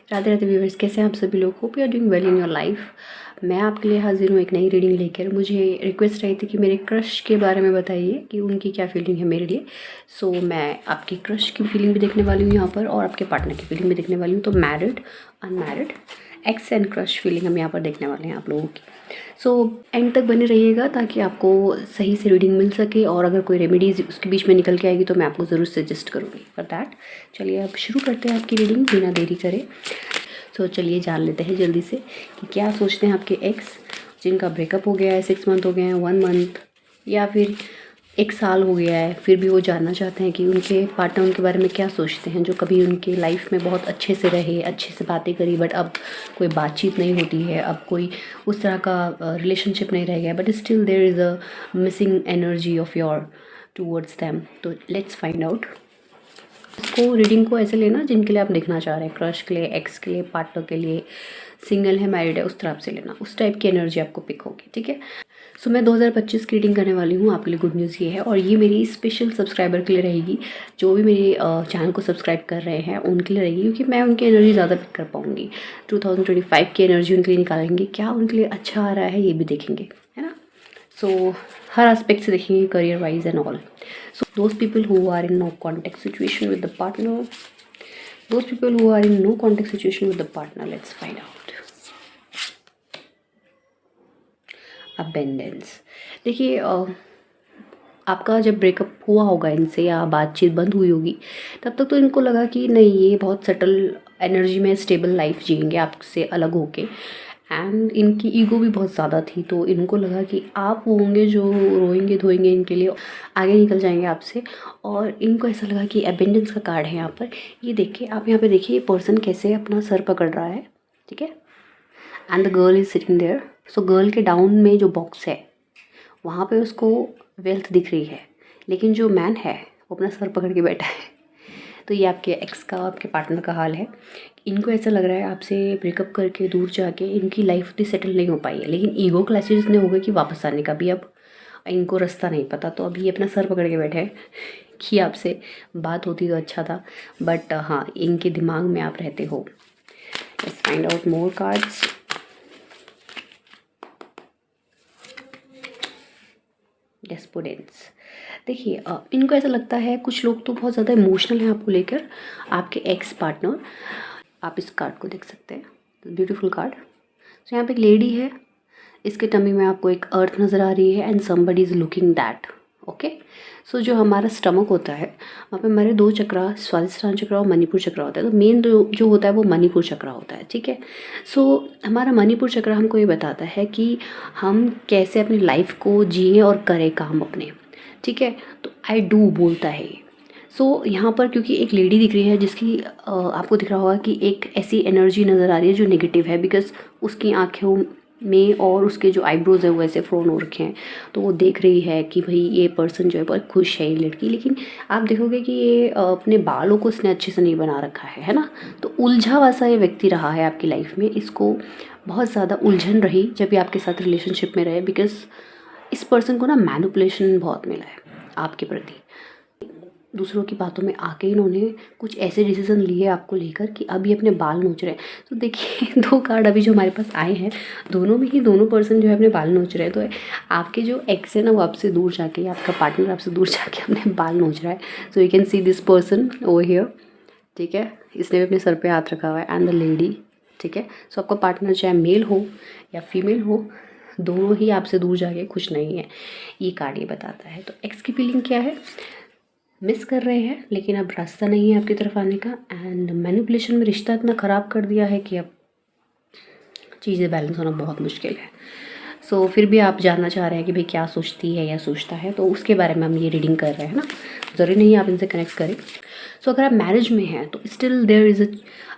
Radhe Radhe viewers, कैसे हैं आप सभी लोग? Hope you are doing well in your life. मैं आपके लिए हाजिर हूँ एक नई रीडिंग लेकर। मुझे रिक्वेस्ट रही थी कि मेरे क्रश के बारे में बताइए कि उनकी क्या फीलिंग है मेरे लिए। सो मैं आपकी क्रश की फीलिंग भी देखने वाली हूँ यहाँ पर, और आपके पार्टनर की फीलिंग भी देखने वाली हूँ। तो married, unmarried, x and crush feeling हम यहाँ पर देखने वाले हैं आप लोगों की। सो एंड तक बने रहिएगा ताकि आपको सही से रीडिंग मिल सके, और अगर कोई रेमेडीज़ उसके बीच में निकल के आएगी तो मैं आपको ज़रूर सजेस्ट करूँगी फॉर दैट। चलिए अब शुरू करते हैं आपकी रीडिंग बिना देरी करे। तो चलिए जान लेते हैं जल्दी से कि क्या सोचते हैं आपके एक्स, जिनका ब्रेकअप हो गया है, 6 मंथ हो गए हैं, 1 मंथ या फिर 1 साल हो गया है, फिर भी वो जानना चाहते हैं कि उनके पार्टनर उनके बारे में क्या सोचते हैं। जो कभी उनकी लाइफ में बहुत अच्छे से रहे, अच्छे से बातें करी, बट अब कोई बातचीत नहीं होती है, अब कोई उस तरह का रिलेशनशिप नहीं रह गया, but still there is a missing energy of your towards them. तो लेट्स फाइंड आउट। इसको रीडिंग को ऐसे लेना जिनके लिए आप देखना चाह रहे हैं, क्रश के लिए, एक्स के लिए, पार्टनर के लिए, सिंगल है, मैरिड है, उस तरह से लेना। उस टाइप की एनर्जी आपको पिक होगी, ठीक है। सो मैं 2025 की रीडिंग करने वाली हूँ। आपके लिए गुड न्यूज़ ये है, और ये मेरी स्पेशल सब्सक्राइबर के लिए रहेगी, जो भी मेरे चैनल को सब्सक्राइब कर रहे हैं उनके लिए रहेगी, क्योंकि मैं उनकी एनर्जी ज़्यादा पिक कर पाऊँगी। 2025 की एनर्जी उनके लिए निकालेंगे, क्या उनके लिए अच्छा आ रहा है ये भी देखेंगे, है ना। सो हर एस्पेक्ट से देखेंगे, career wise and all. So those people who are in no contact situation with the partner, those people who are in no contact situation with the partner, let's find out. Abundance। देखिए आपका जब breakup हुआ होगा इनसे, या बातचीत बंद हुई होगी, तब तक तो इनको लगा कि नहीं, ये बहुत सेटल एनर्जी में स्टेबल लाइफ जिएंगे आपसे अलग होके। एंड इनकी ईगो भी बहुत ज़्यादा थी, तो इनको लगा कि आप वो होंगे जो रोएंगे धोएंगे इनके लिए, आगे निकल जाएंगे आपसे। और इनको ऐसा लगा कि एबेंडेंस का कार्ड है यहाँ पर। ये देखिए, आप यहाँ पे देखिए, ये पर्सन कैसे अपना सर पकड़ रहा है, ठीक है। And the girl is sitting there. So girl के डाउन में जो बॉक्स है वहाँ पे उसको वेल्थ दिख रही है, लेकिन जो मैन है वो अपना सर पकड़ के बैठा है। तो ये आपके एक्स का, आपके पार्टनर का हाल है। इनको ऐसा लग रहा है आपसे ब्रेकअप करके दूर जाके इनकी लाइफ उतनी सेटल नहीं हो पाई है, लेकिन ईगो क्लैशेस इतने हो गए कि वापस आने का भी अब इनको रास्ता नहीं पता। तो अभी ये अपना सर पकड़ के बैठे हैं कि आपसे बात होती तो अच्छा था, बट हाँ, इनके दिमाग में आप रहते हो। Let's find out more cards. Despondence. देखिए इनको ऐसा लगता है, कुछ लोग तो बहुत ज़्यादा इमोशनल हैं आपको लेकर, आपके एक्स पार्टनर। आप इस कार्ड को देख सकते हैं, ब्यूटीफुल कार्ड। तो यहाँ पे एक लेडी है, इसके टमी में आपको एक अर्थ नज़र आ रही है, and somebody is looking that, okay. So जो हमारा स्टमक होता है, वहाँ पे हमारे 2 चक्रा, स्वादिष्ठान चक्र और मणिपुर चक्र होता है। तो मेन जो होता है वो मणिपुर चक्र होता है, ठीक है। सो हमारा मणिपुर चक्र हमको ये बताता है कि हम कैसे अपनी लाइफ को जिए और करें काम अपने, ठीक है। तो आई डू बोलता है ये। सो यहाँ पर क्योंकि एक लेडी दिख रही है जिसकी आपको दिख रहा होगा कि एक ऐसी एनर्जी नज़र आ रही है जो नेगेटिव है, बिकॉज उसकी आँखों में और उसके जो आईब्रोज है वो ऐसे फ्रोन हो रखे हैं। तो वो देख रही है कि भाई ये पर्सन जो है बहुत खुश है, ये लड़की। लेकिन आप देखोगे कि ये अपने बालों को इसने अच्छे से नहीं बना रखा है ना। तो उलझा हुआ सा ये व्यक्ति रहा है आपकी लाइफ में। इसको बहुत ज़्यादा उलझन रही जब ये आपके साथ रिलेशनशिप में रहे, बिकॉज इस पर्सन को ना मैनिपुलेशन बहुत मिला है आपके प्रति। दूसरों की बातों में आके इन्होंने कुछ ऐसे डिसीजन लिए आपको लेकर कि अब ये अपने बाल नोच रहे हैं। तो देखिए 2 कार्ड अभी जो हमारे पास आए हैं, दोनों में ही दोनों पर्सन जो है अपने बाल नोच रहे हैं। तो आपके जो एक्स है ना, वो आपसे दूर जाके, आपका पार्टनर आपसे दूर जाके अपने बाल नोच रहा है। So you can see this person over here, ठीक है। इसने भी अपने सर पे हाथ रखा हुआ है, एंड द लेडी, ठीक है। सो आपका पार्टनर चाहे मेल हो या फीमेल हो, दोनों ही आपसे दूर जाके खुश नहीं है, ये कार्ड ये बताता है। तो एक्स की फीलिंग क्या है? मिस कर रहे हैं, लेकिन अब रास्ता नहीं है आपकी तरफ आने का, एंड मैनिपुलेशन में रिश्ता इतना ख़राब कर दिया है कि अब चीज़ें बैलेंस होना बहुत मुश्किल है। सो फिर भी आप जानना चाह रहे हैं कि भाई क्या सोचती है या सोचता है, तो उसके बारे में हम ये रीडिंग कर रहे हैं ना। ज़रूरी नहीं आप इनसे कनेक्ट करें। सो अगर आप मैरिज में हैं तो स्टिल देयर इज़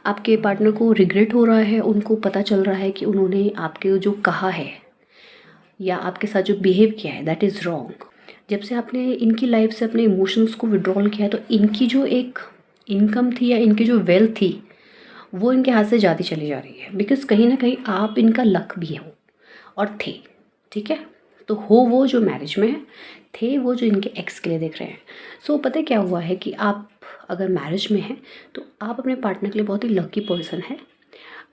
आपके पार्टनर को रिग्रेट हो रहा है। उनको पता चल रहा है कि उन्होंने आपके जो कहा है या आपके साथ जो बिहेव किया है, दैट इज़ रॉन्ग। जब से आपने इनकी लाइफ से अपने इमोशंस को विड्रॉल किया है, तो इनकी जो एक इनकम थी या इनकी जो वेल्थ थी वो इनके हाथ से जाती चली जा रही है, बिकॉज कहीं ना कहीं आप इनका लक भी हो और थे, ठीक है। तो हो वो जो मैरिज में है, थे वो जो इनके एक्स के लिए देख रहे हैं। सो पता क्या हुआ है कि आप अगर मैरिज में हैं तो आप अपने पार्टनर के लिए बहुत ही लकी पर्सन है,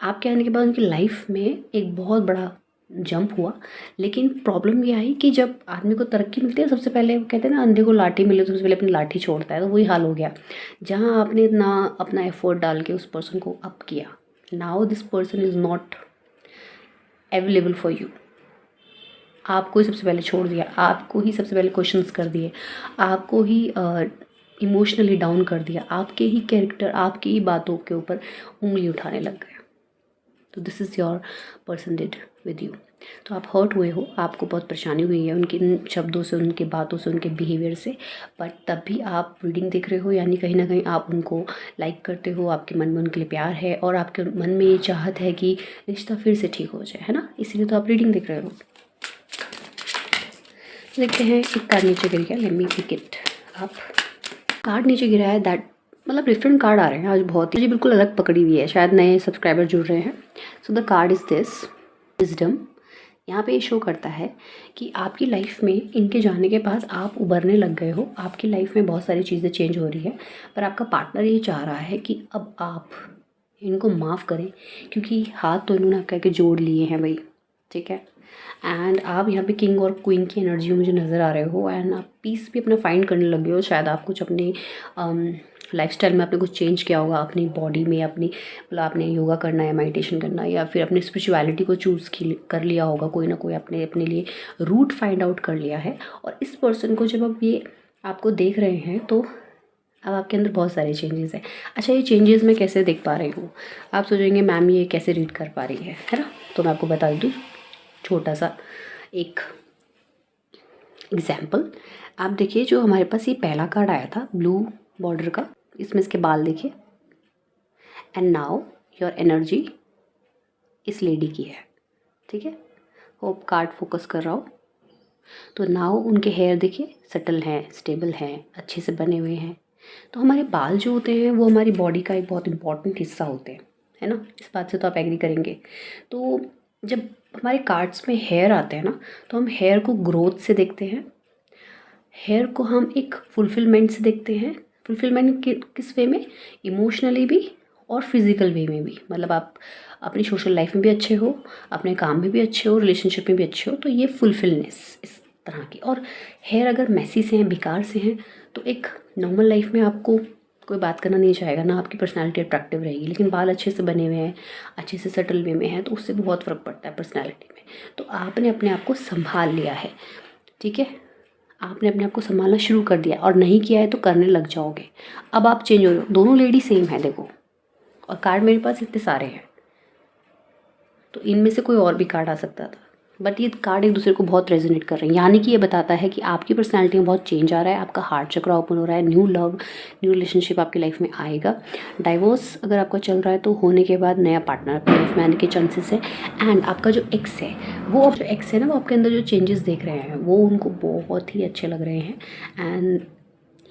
आपके आने के बाद उनकी लाइफ में एक बहुत बड़ा जंप हुआ। लेकिन प्रॉब्लम ये आई कि जब आदमी को तरक्की मिलती है, सबसे पहले वो कहते हैं ना, अंधे को लाठी मिले तो सबसे पहले अपनी लाठी छोड़ता है। तो वही हाल हो गया। जहाँ आपने इतना अपना एफर्ट डाल के उस पर्सन को अप किया, now this person is not available for you. आपको ही सबसे पहले छोड़ दिया, आपको ही सबसे पहले क्वेश्चंस कर दिए, आपको ही इमोशनली डाउन कर दिया, आपके ही कैरेक्टर, आपकी ही बातों के ऊपर उंगली उठाने लग गए। तो this is your person did with you. तो आप हर्ट हुए हो, आपको बहुत परेशानी हुई है उनके शब्दों से, उनके बातों से, उनके बिहेवियर से। बट तब भी आप रीडिंग देख रहे हो, यानी कहीं ना कहीं आप उनको लाइक करते हो, आपके मन में उनके लिए प्यार है और आपके मन में ये चाहत है कि रिश्ता फिर से ठीक हो जाए, है ना। इसीलिए तो आप रीडिंग देख रहे हो। देखते हैं एक कार्ड नीचे गिर गया, let me pick it up. Card नीचे गिरा है दैट, मतलब डिफरेंट कार्ड आ रहे हैं आज बहुत ही, मुझे बिल्कुल अलग पकड़ी हुई है, शायद नए सब्सक्राइबर जुड़ रहे हैं। So the card is this wisdom. यहाँ पे ये शो करता है कि आपकी लाइफ में इनके जाने के बाद आप उभरने लग गए हो, आपकी लाइफ में बहुत सारी चीज़ें चेंज हो रही है, पर आपका पार्टनर ये चाह रहा है कि अब आप इनको माफ़ करें, क्योंकि हाथ तो इन्होंने आपके आके जोड़ लिए हैं भाई, ठीक है। एंड आप यहाँ पे किंग और क्वीन की एनर्जी मुझे नज़र आ रहे हो, एंड आप पीस भी अपना फाइंड करने लगे हो। शायद आप कुछ अपने लाइफस्टाइल में आपने कुछ चेंज किया होगा, अपनी बॉडी में, अपनी मतलब आपने योगा करना है, मेडिटेशन करना है, या फिर अपनी स्पिरिचुअलिटी को चूज़ कर लिया होगा, कोई ना कोई आपने अपने लिए रूट फाइंड आउट कर लिया है। और इस पर्सन को जब आप ये आपको देख रहे हैं तो अब आपके अंदर बहुत सारे चेंजेस हैं। अच्छा, ये चेंजेस मैं कैसे देख पा रही हूँ? आप सोचेंगे मैम ये कैसे रीड कर पा रही है ना। तो मैं आपको बता दूँ छोटा सा एक एग्जाम्पल। आप देखिए, जो हमारे पास ये पहला कार्ड आया था ब्लू बॉर्डर का, इसमें इसके बाल देखिए। एंड नाउ योर एनर्जी इस लेडी की है, ठीक है। होप कार्ड फोकस कर रहा हो। तो नाउ उनके हेयर देखिए, सटल हैं, स्टेबल हैं, अच्छे से बने हुए हैं। तो हमारे बाल जो होते हैं वो हमारी बॉडी का एक बहुत इंपॉर्टेंट हिस्सा होते हैं, है ना। इस बात से तो आप एग्री करेंगे। तो जब हमारे कार्ड्स में हेयर आते हैं ना, तो हम हेयर को ग्रोथ से देखते हैं, हेयर को हम एक फुलफिलमेंट से देखते हैं। फुलफिलमेंट किस वे में? इमोशनली भी और फिज़िकल वे में भी। मतलब आप अपनी सोशल लाइफ में भी अच्छे हो, अपने काम में भी अच्छे हो, रिलेशनशिप में भी अच्छे हो, तो ये फुलफिलनेस इस तरह की। और हेयर अगर मैसी से हैं, बेकार से हैं, तो एक नॉर्मल लाइफ में आपको कोई बात करना नहीं चाहेगा ना, आपकी पर्सनालिटी अट्रैक्टिव रहेगी। लेकिन बाल अच्छे से बने हुए हैं, अच्छे से सटल वे में हैं, तो उससे बहुत फ़र्क पड़ता है पर्सनालिटी में। तो आपने अपने आप को संभाल लिया है, ठीक है। आपने अपने आप को संभालना शुरू कर दिया, और नहीं किया है तो करने लग जाओगे। अब आप चेंज हो रहे हो। दोनों लेडी सेम है देखो, और कार्ड मेरे पास इतने सारे हैं, तो इनमें से कोई और भी कार्ड आ सकता था, बट ये कार्ड एक दूसरे को बहुत रेजोनेट कर रहे हैं। यानी कि ये बताता है कि आपकी पर्सनैलिटी में बहुत चेंज आ रहा है, आपका हार्ट चक्र ओपन हो रहा है, न्यू लव, न्यू रिलेशनशिप आपकी लाइफ में आएगा। डाइवोर्स अगर आपका चल रहा है तो होने के बाद नया पार्टनर आपकी लाइफ में आने के चांसेस है। एंड आपका जो एक्स है, वो जो एक्स है ना, वो आपके अंदर जो चेंजेस देख रहे हैं वो उनको बहुत ही अच्छे लग रहे हैं। एंड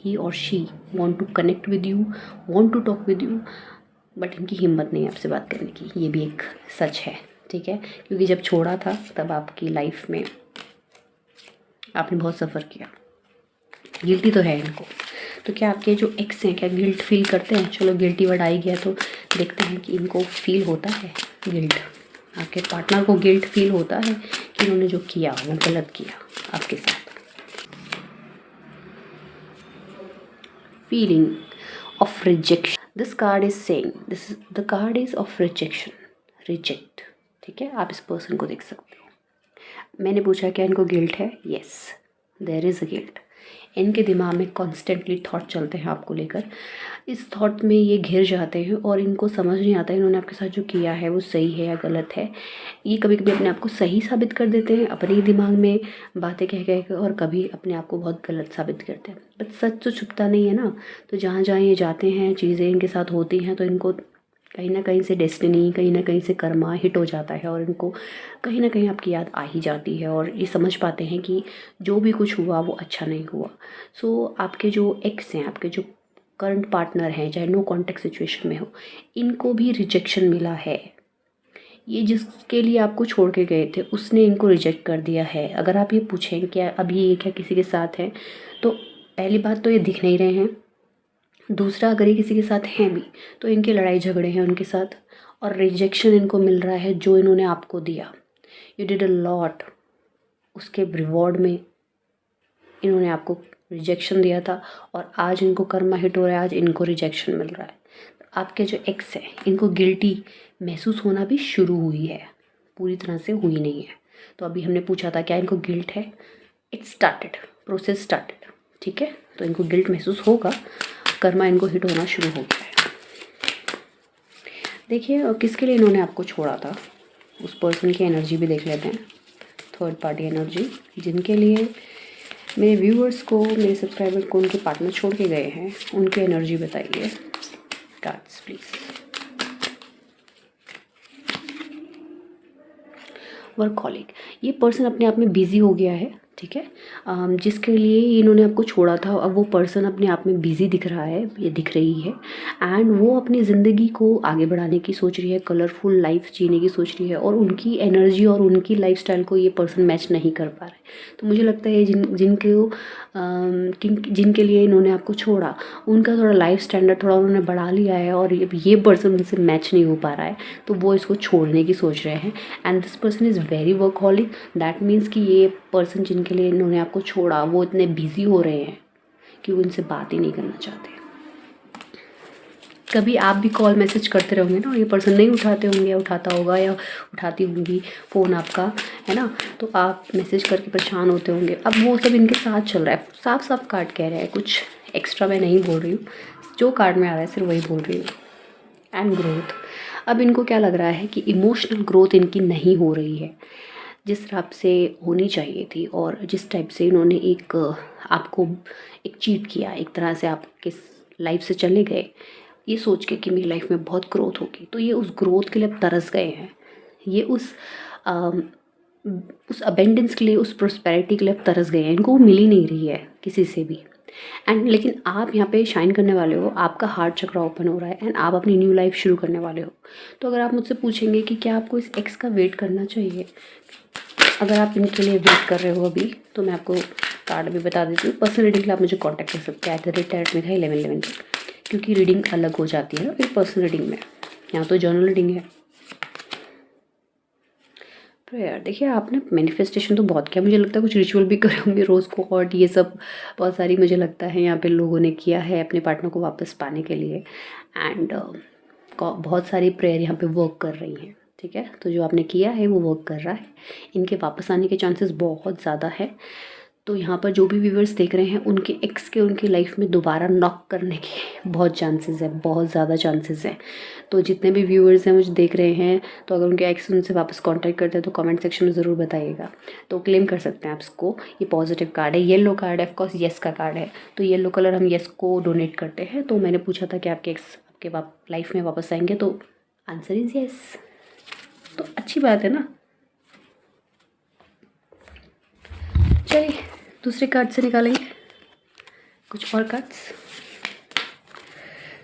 ही और she want to connect with you, want to talk with you, but इनकी हिम्मत नहीं है आपसे बात करने की। ये भी एक सच है, ठीक है। क्योंकि जब छोड़ा था तब आपकी लाइफ में आपने बहुत सफ़र किया। गिल्टी तो है इनको। तो क्या आपके जो एक्स हैं क्या गिल्ट फील करते हैं? चलो गिल्टी वर्ड आ ही गया तो देखते हैं कि इनको फील होता है गिल्ट। आपके पार्टनर को गिल्ट फील होता है कि उन्होंने जो किया वो गलत किया आपके साथ। Feeling of rejection, this card is saying, this is the card is of rejection, reject, ठीक है। आप इस पर्सन को देख सकते हो। मैंने पूछा क्या इनको गिल्ट है? Yes, there is a guilt. इनके दिमाग में कॉन्स्टेंटली थॉट चलते हैं आपको लेकर। इस थॉट में ये घिर जाते हैं और इनको समझ नहीं आता इन्होंने आपके साथ जो किया है वो सही है या गलत है। ये कभी कभी अपने आप को सही साबित कर देते हैं अपने ही दिमाग में बातें कह कह कर, और कभी अपने आप को बहुत गलत साबित करते हैं। बट सच तो छुपता नहीं है ना। तो जहाँ जहाँ ये जाते हैं, चीज़ें इनके साथ होती हैं, तो इनको कहीं ना कहीं से डेस्टिनी, कहीं ना कहीं से कर्मा हिट हो जाता है, और इनको कहीं ना कहीं आपकी याद आ ही जाती है, और ये समझ पाते हैं कि जो भी कुछ हुआ वो अच्छा नहीं हुआ। सो आपके जो एक्स हैं, आपके जो करंट पार्टनर हैं, चाहे नो कॉन्टेक्ट सिचुएशन में हो, इनको भी रिजेक्शन मिला है। ये जिसके लिए आपको छोड़ के गए थे उसने इनको रिजेक्ट कर दिया है। अगर आप ये पूछें क्या अभी ये क्या किसी के साथ है, तो पहली बात तो ये दिख नहीं रहे हैं। दूसरा, अगर ये किसी के साथ हैं भी तो इनके लड़ाई झगड़े हैं उनके साथ, और रिजेक्शन इनको मिल रहा है जो इन्होंने आपको दिया। यू डिड अ लॉट, उसके रिवॉर्ड में इन्होंने आपको रिजेक्शन दिया था और आज इनको कर्मा हिट हो रहा है, आज इनको रिजेक्शन मिल रहा है। आपके जो एक्स है इनको गिल्टी महसूस होना भी शुरू हुई है, पूरी तरह से हुई नहीं है। तो अभी हमने पूछा था क्या इनको गिल्ट है, इट स्टार्टेड, प्रोसेस स्टार्टेड, ठीक है। तो इनको गिल्ट महसूस होगा, कर्मा इनको हिट होना शुरू हो गया है। देखिए किसके लिए इन्होंने आपको छोड़ा था, उस पर्सन की एनर्जी भी देख लेते हैं, थर्ड पार्टी एनर्जी जिनके लिए मेरे व्यूअर्स को, मेरे सब्सक्राइबर को उनके पार्टनर छोड़ के गए हैं, उनकी एनर्जी बताइए कार्ड्स प्लीज़। वर्कहॉलिक, ये पर्सन अपने आप में बिजी हो गया है, ठीक है। जिसके लिए इन्होंने आपको छोड़ा था, अब वो पर्सन अपने आप में बिजी दिख रहा है, ये दिख रही है। एंड वो अपनी ज़िंदगी को आगे बढ़ाने की सोच रही है, कलरफुल लाइफ जीने की सोच रही है, और उनकी एनर्जी और उनकी लाइफस्टाइल को ये पर्सन मैच नहीं कर पा रहा है। तो मुझे लगता है जिनके लिए इन्होंने आपको छोड़ा, उनका थोड़ा लाइफ स्टैंडर्ड थोड़ा उन्होंने बढ़ा लिया है और ये पर्सन उनसे मैच नहीं हो पा रहा है, तो वो इसको छोड़ने की सोच रहे हैं। And this person is very workaholic, that means कि ये पर्सन जिनके लिए इन्होंने आपको छोड़ा वो इतने बिजी हो रहे हैं कि वो इनसे बात ही नहीं करना चाहते। कभी आप भी कॉल मैसेज करते रहोगे ना, और ये पर्सन नहीं उठाते होंगे, या उठाता होगा या उठाती होंगी फ़ोन आपका, है ना, तो आप मैसेज करके परेशान होते होंगे। अब वो सब इनके साथ चल रहा है, साफ साफ कार्ड कह रहे हैं, कुछ एक्स्ट्रा मैं नहीं बोल रही हूँ, जो कार्ड में आ रहा है सिर्फ वही बोल रही हूँ। एंड ग्रोथ, अब इनको क्या लग रहा है कि इमोशनल ग्रोथ इनकी नहीं हो रही है जिस हिसाब से होनी चाहिए थी, और जिस टाइप से इन्होंने आपको एक चीट किया, एक तरह से आपके लाइफ से चले गए ये सोच के कि मेरी लाइफ में बहुत ग्रोथ होगी। तो ये उस ग्रोथ के लिए अब तरस गए हैं, ये उस अबेंडेंस के लिए, उस प्रोस्पेरिटी के लिए अब तरस गए हैं। इनको वो मिल ही नहीं रही है किसी से भी। एंड लेकिन आप यहाँ पे शाइन करने वाले हो, आपका हार्ट चक्र ओपन हो रहा है एंड आप अपनी न्यू लाइफ शुरू करने वाले हो। तो अगर आप मुझसे पूछेंगे कि क्या आपको इस एक्स का वेट करना चाहिए, अगर आप इनके लिए वेट कर रहे हो अभी, तो मैं आपको कार्ड भी बता देती हूँ। पर्सनल रीडिंग के लिए आप मुझे कांटेक्ट कर सकते हैं @@में 1111 तक, क्योंकि रीडिंग अलग हो जाती है ना फिर पर्सनल रीडिंग में, यहाँ तो जर्नल रीडिंग है। प्रेयर, देखिए आपने मैनिफेस्टेशन तो बहुत किया, मुझे लगता है कुछ रिचुअल भी करे होंगे, रोज़ को और ये सब बहुत सारी मुझे लगता है यहाँ पे लोगों ने किया है अपने पार्टनर को वापस पाने के लिए। एंड बहुत सारी प्रेयर यहाँ पे वर्क कर रही हैं, ठीक है। तो जो आपने किया है वो वर्क कर रहा है, इनके वापस आने के चांसेस बहुत ज़्यादा है। तो यहाँ पर जो भी व्यूवर्स देख रहे हैं, उनके एक्स के उनकी लाइफ में दोबारा नॉक करने के बहुत चांसेस है, बहुत ज़्यादा चांसेस हैं। तो जितने भी व्यूवर्स हैं मुझे देख रहे हैं, तो अगर उनके एक्स उनसे वापस कांटेक्ट करते हैं तो कमेंट सेक्शन में ज़रूर बताइएगा। तो क्लेम कर सकते हैं आप इसको, ये पॉजिटिव कार्ड है, येलो कार्ड है, ऑफकोर्स येस का कार्ड है। तो येलो कलर हम येस को डोनेट करते हैं। तो मैंने पूछा था कि आपके एक्स आपके लाइफ में वापस आएंगे, तो आंसर इज़ येस। तो अच्छी बात है ना। चलिए दूसरे कार्ड से निकालेंगे कुछ और कार्ड्स।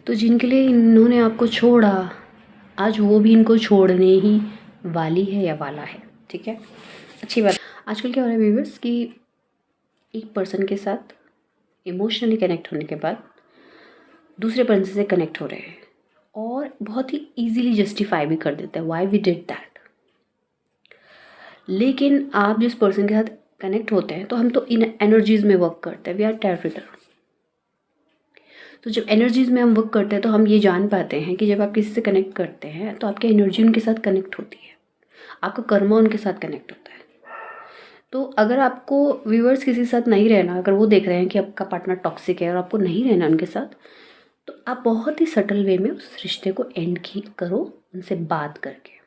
तो जिनके लिए इन्होंने आपको छोड़ा, आज वो भी इनको छोड़ने ही वाली है या वाला है, ठीक है। अच्छी बात। आजकल क्या हो रहा है व्यूअर्स कि एक पर्सन के साथ इमोशनली कनेक्ट होने के बाद दूसरे पर्सन से कनेक्ट हो रहे हैं और बहुत ही ईजीली जस्टिफाई भी कर देते हैं व्हाई वी डिड दैट। लेकिन आप जिस पर्सन के साथ कनेक्ट होते हैं, तो हम तो इन एनर्जीज़ में वर्क करते हैं, वी आर टैरो रीडर। तो जब एनर्जीज़ में हम वर्क करते हैं तो हम ये जान पाते हैं कि जब आप किसी से कनेक्ट करते हैं तो आपकी एनर्जी उनके साथ कनेक्ट होती है, आपका कर्मा उनके साथ कनेक्ट होता है। तो अगर आपको व्यूअर्स किसी के साथ नहीं रहना, अगर वो देख रहे हैं कि आपका पार्टनर टॉक्सिक है और आपको नहीं रहना उनके साथ, तो आप बहुत ही सटल वे में उस रिश्ते को एंड करो उनसे बात करके।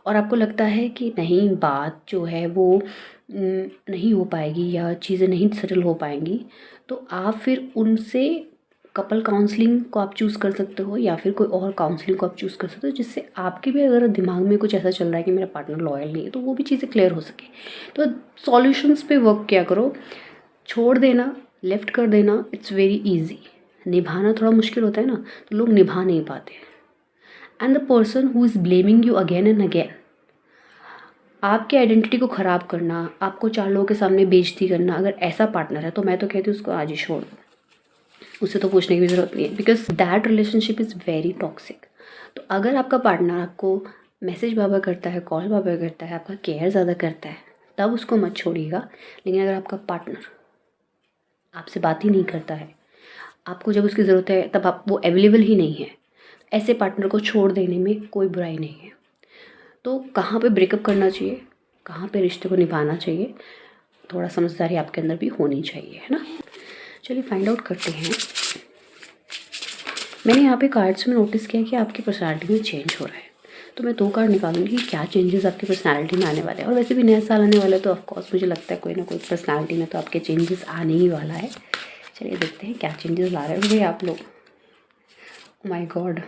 और आपको लगता है कि नहीं, बात जो है वो नहीं हो पाएगी या चीज़ें नहीं सेटल हो पाएंगी, तो आप फिर उनसे कपल काउंसलिंग को आप चूज़ कर सकते हो, या फिर कोई और काउंसलिंग को आप चूज़ कर सकते हो, जिससे आपके भी अगर दिमाग में कुछ ऐसा चल रहा है कि मेरा पार्टनर लॉयल नहीं है, तो वो भी चीज़ें क्लियर हो सके। तो सॉल्यूशंस पे वर्क किया करो। छोड़ देना, लेफ्ट कर देना, इट्स वेरी ईजी। निभाना थोड़ा मुश्किल होता है ना, तो लोग निभा नहीं पाते। And the person who is blaming you again and again, आपकी आइडेंटिटी को ख़राब करना, आपको 4 लोगों के सामने बेइज्जती करना, अगर ऐसा पार्टनर है तो मैं तो कहती हूँ उसको आज ही छोड़ दो, उससे तो पूछने की भी ज़रूरत नहीं है, because that relationship is very toxic. तो अगर आपका पार्टनर आपको मैसेज बार बार करता है, कॉल बार बार करता है, आपका केयर ज़्यादा करता है, तब उसको मत छोड़िएगा। लेकिन अगर आपका पार्टनर आपसे बात ही नहीं करता है, आपको जब उसकी ज़रूरत है तब आप वो अवेलेबल ही नहीं है, ऐसे पार्टनर को छोड़ देने में कोई बुराई नहीं है। तो कहाँ पे ब्रेकअप करना चाहिए, कहाँ पे रिश्ते को निभाना चाहिए, थोड़ा समझदारी आपके अंदर भी होनी चाहिए, है ना। चलिए फाइंड आउट करते हैं। मैंने यहाँ पे कार्ड्स में नोटिस किया कि आपकी पर्सनालिटी में चेंज हो रहा है, तो मैं 2 कार्ड निकालूंगी कि क्या चेंजेस आपकी पर्सनालिटी में आने वाले हैं। और वैसे भी नया साल आने वाला है, तो ऑफकोर्स मुझे लगता है कोई ना कोई पर्सनालिटी में तो आपके चेंजेस आने ही वाला है। चलिए देखते हैं क्या चेंजेस ला रहे होंगे आप लोग। माय गॉड,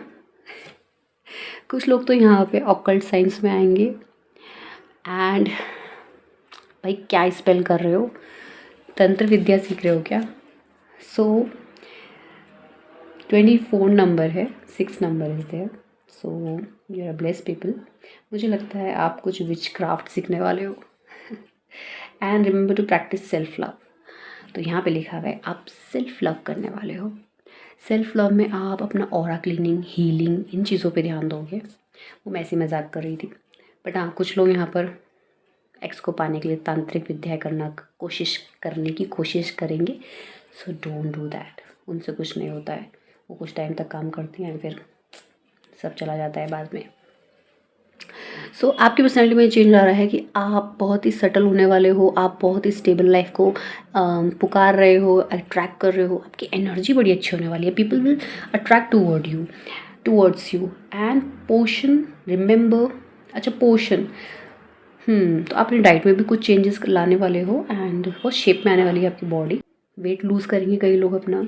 कुछ लोग तो यहाँ पे ऑकल्ट साइंस में आएंगे। एंड भाई क्या स्पेल कर रहे हो, तंत्र विद्या सीख रहे हो क्या? सो 24 नंबर है, 6 number is there, so you are blessed people. मुझे लगता है आप कुछ विच क्राफ्ट सीखने वाले हो। And remember to practise self love. तो यहाँ पे लिखा हुआ है आप सेल्फ लव करने वाले हो। सेल्फ लव में आप अपना ऑरा क्लीनिंग, हीलिंग, इन चीज़ों पे ध्यान दोगे। वो मैं ऐसे मजाक कर रही थी, बट हाँ कुछ लोग यहाँ पर एक्स को पाने के लिए तांत्रिक विद्या करने की कोशिश करेंगे। सो डोंट डू दैट, उनसे कुछ नहीं होता है। वो कुछ टाइम तक काम करती हैं, फिर सब चला जाता है बाद में। सो आपकी पर्सनैलिटी में चेंज आ रहा है कि आप बहुत ही सटल होने वाले हो, आप बहुत ही स्टेबल लाइफ को पुकार रहे हो, अट्रैक्ट कर रहे हो। आपकी एनर्जी बड़ी अच्छी होने वाली है। People will attract towards you. And पोषण, रिमेंबर, अच्छा पोषण, तो आपने डाइट में भी कुछ चेंजेस लाने वाले हो एंड बहुत शेप में आने वाली है आपकी बॉडी। वेट लूज़ करेंगे कई लोग अपना,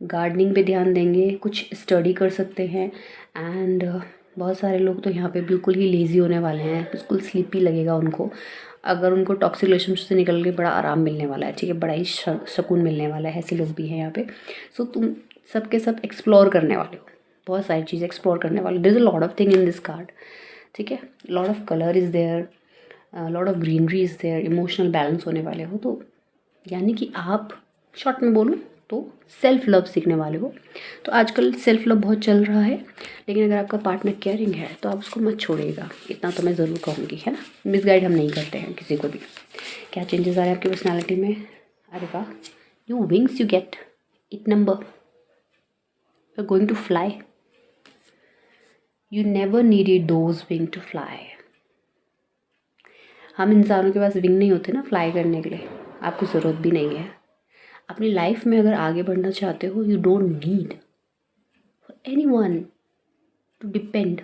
गार्डनिंग पे ध्यान देंगे, कुछ स्टडी कर सकते हैं। एंड बहुत सारे लोग तो यहाँ पे बिल्कुल ही लेज़ी होने वाले हैं, बिल्कुल स्लीपी लगेगा उनको। अगर उनको टॉक्सिक रिलेशनशिप से निकल के बड़ा आराम मिलने वाला है, ठीक है, बड़ा ही सुकून मिलने वाला है, ऐसे लोग भी हैं यहाँ पे। सो तुम सबके सब एक्सप्लोर करने वाले हो, बहुत सारी चीज़ें एक्सप्लोर करने वाले। There is a lot of thing in this card, ठीक है, lot of colour is there, lot of greenery is there, emotional balance होने वाले हो। तो यानी कि आप शॉर्ट में बोलूँ तो सेल्फ लव सीखने वाले हो। तो आजकल सेल्फ लव बहुत चल रहा है, लेकिन अगर आपका पार्टनर केयरिंग है तो आप उसको मत छोड़िएगा, इतना तो मैं ज़रूर कहूँगी, है ना। मिसगाइड हम नहीं करते हैं किसी को भी। क्या चेंजेस आ रहे हैं आपकी पर्सनैलिटी में? अरे वाह, you wings, you get 8 number, you are going to fly. You never needed those wing to fly. हम इंसानों के पास विंग नहीं होते ना फ्लाई करने के लिए, आपको ज़रूरत भी नहीं है। अपनी लाइफ में अगर आगे बढ़ना चाहते हो, you don't need anyone to depend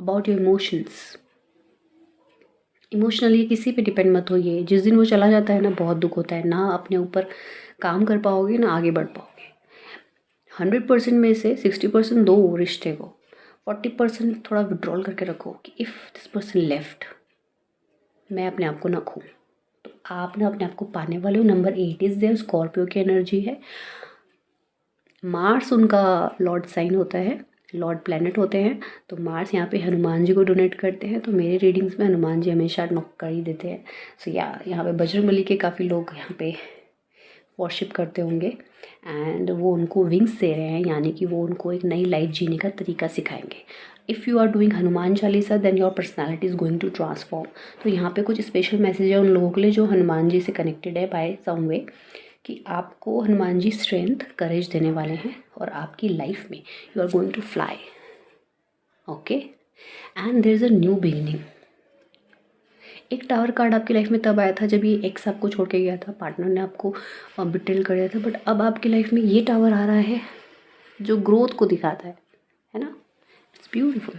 about your emotions. Emotionally किसी पे डिपेंड मत होइए। जिस दिन वो चला जाता है ना, बहुत दुख होता है, ना अपने ऊपर काम कर पाओगे ना आगे बढ़ पाओगे। 100% में से 60% दो रिश्ते को, 40% थोड़ा विड्रॉल करके रखो कि इफ़ दिस पर्सन लेफ्ट, मैं अपने आप को ना खो। तो आप ना अपने आप को पाने वाले हो। नंबर 8 इज़ देयर, स्कॉर्पियो की एनर्जी है। मार्स उनका लॉर्ड साइन होता है, लॉर्ड प्लैनेट होते हैं। तो मार्स यहाँ पे हनुमान जी को डोनेट करते हैं, तो मेरे रीडिंग्स में हनुमान जी हमेशा नॉक कर ही देते हैं। सो यहाँ पे बजरंगबली के काफ़ी लोग यहाँ पे वर्शिप करते होंगे एंड वो उनको विंग्स दे रहे हैं, यानी कि वो उनको एक नई लाइफ जीने का तरीका सिखाएंगे। If you are doing Hanuman Chalisa then your personality is going to transform. तो यहाँ पे कुछ स्पेशल मैसेज है उन लोगों के लिए जो हनुमान जी से कनेक्टेड है बाय सम वे, कि आपको हनुमान जी स्ट्रेंथ, करेज देने वाले हैं और आपकी लाइफ में you are going to fly, okay. And there is a new beginning. एक टावर कार्ड आपकी लाइफ में तब आया था जब ये एक्स आपको छोड़ के गया था, पार्टनर ने आपको बिट्रेल कर दिया था, बट अब आपकी लाइफ में ये टावर आ रहा है जो ग्रोथ को दिखाता है ना। It's beautiful.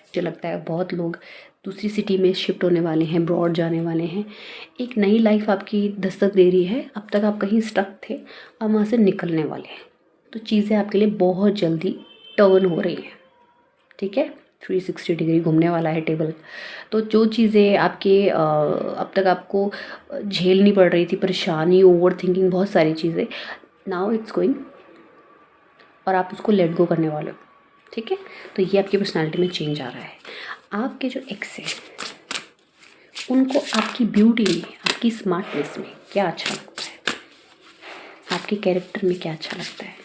मुझे लगता है बहुत लोग दूसरी सिटी में शिफ्ट होने वाले हैं, ब्रॉड जाने वाले हैं। एक नई लाइफ आपकी दस्तक दे रही है। अब तक आप कहीं स्टक थे, अब वहाँ से निकलने वाले हैं। तो चीज़ें आपके लिए बहुत जल्दी टर्न हो रही हैं, ठीक है। 360 डिग्री घूमने वाला है टेबल। तो जो चीज़ें आपके अब तक आपको झेलनी पड़ रही थी, परेशानी, ओवर थिंकिंग, बहुत सारी चीज़ें, नाउ इट्स गोइंग, और आप उसको लेट गो करने वाले हो, ठीक है। तो ये आपकी पर्सनालिटी में चेंज आ रहा है। आपके जो एक्स है उनको आपकी ब्यूटी में, आपकी स्मार्टनेस में क्या अच्छा लगता है? आपके कैरेक्टर में क्या अच्छा लगता है।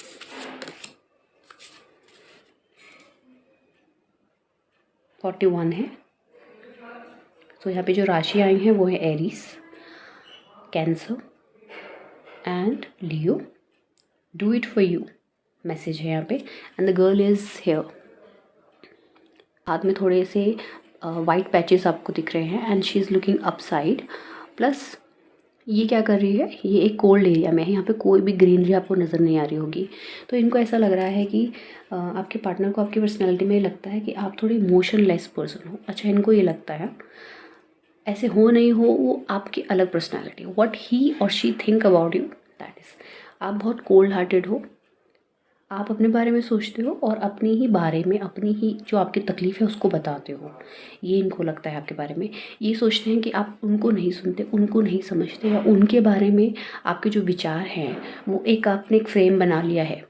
फोर्टी वन है। तो यहाँ पे जो राशि आई हैं वो है Aries, cancer and Leo. Do it for you message है यहाँ पे। And the girl is here. हाथ में थोड़े से वाइट पैचेस आपको दिख रहे हैं and she is looking up side. Plus ये क्या कर रही है, ये एक कोल्ड एरिया में है, यहाँ पे कोई भी ग्रीनरी आपको नज़र नहीं आ रही होगी। तो इनको ऐसा लग रहा है कि आपके पार्टनर को आपकी पर्सनैलिटी में लगता है कि आप थोड़ी इमोशनलेस पर्सन हो। अच्छा, इनको ये लगता है, ऐसे हो नहीं हो, वो आपकी अलग पर्सनैलिटी, व्हाट ही और she think about you, that is आप बहुत कोल्ड हार्टेड हो। आप अपने बारे में सोचते हो और अपने ही बारे में, अपनी ही जो आपकी तकलीफ़ है उसको बताते हो। ये इनको लगता है आपके बारे में। ये सोचते हैं कि आप उनको नहीं सुनते, उनको नहीं समझते, या उनके बारे में आपके जो विचार हैं वो एक आपने एक फ्रेम बना लिया है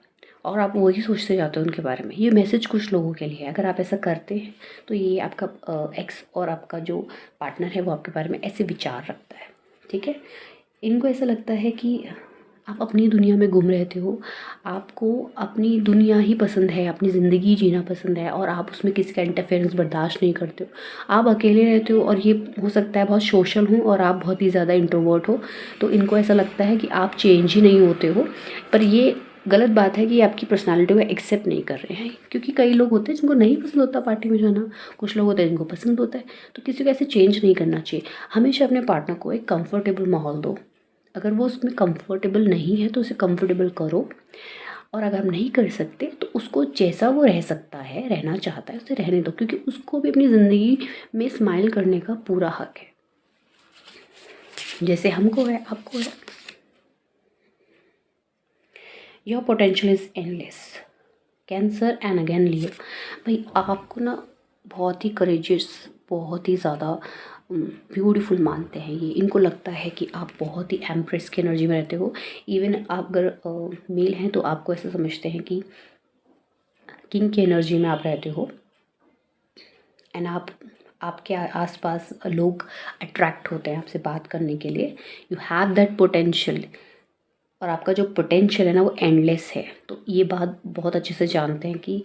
और आप वही सोचते जाते हो उनके बारे में। ये मैसेज कुछ लोगों के लिए है। अगर आप ऐसा करते हैं तो ये आपका एक्स और आपका जो पार्टनर है वो आपके बारे में ऐसे विचार रखता है। ठीक है, इनको ऐसा लगता है कि आप अपनी दुनिया में गुम रहते हो, आपको अपनी दुनिया ही पसंद है, अपनी ज़िंदगी जीना पसंद है और आप उसमें किसी का इंटरफेरेंस बर्दाश्त नहीं करते हो। आप अकेले रहते हो और ये हो सकता है बहुत सोशल हो और आप बहुत ही ज़्यादा इंट्रोवर्ट हो। तो इनको ऐसा लगता है कि आप चेंज ही नहीं होते हो। पर ये गलत बात है कि आपकी पर्सनालिटी को एक्सेप्ट नहीं कर रहे हैं, क्योंकि कई लोग होते हैं जिनको नहीं पसंद होता पार्टी में जाना, कुछ लोग होते हैं जिनको पसंद होता है। तो किसी को ऐसे चेंज नहीं करना चाहिए। हमेशा अपने पार्टनर को एक कंफर्टेबल माहौल दो। अगर वो उसमें कंफर्टेबल नहीं है तो उसे कंफर्टेबल करो, और अगर आप नहीं कर सकते तो उसको जैसा वो रह सकता है, रहना चाहता है, उसे रहने दो, क्योंकि उसको भी अपनी ज़िंदगी में स्माइल करने का पूरा हक है, जैसे हमको है, आपको है। Your potential is endless, cancer and again Leo. भाई आपको ना बहुत ही करेजियस, बहुत ही ज़्यादा ब्यूटीफुल मानते हैं ये। इनको लगता है कि आप बहुत ही एम्प्रेस की एनर्जी में रहते हो। इवन आप अगर मेल हैं तो आपको ऐसा समझते हैं कि किंग की एनर्जी में आप रहते हो। एंड आपके आसपास लोग अट्रैक्ट होते हैं आपसे बात करने के लिए। यू हैव दैट पोटेंशियल, और आपका जो पोटेंशियल है ना वो एंडलेस है। तो ये बात बहुत अच्छे से जानते हैं कि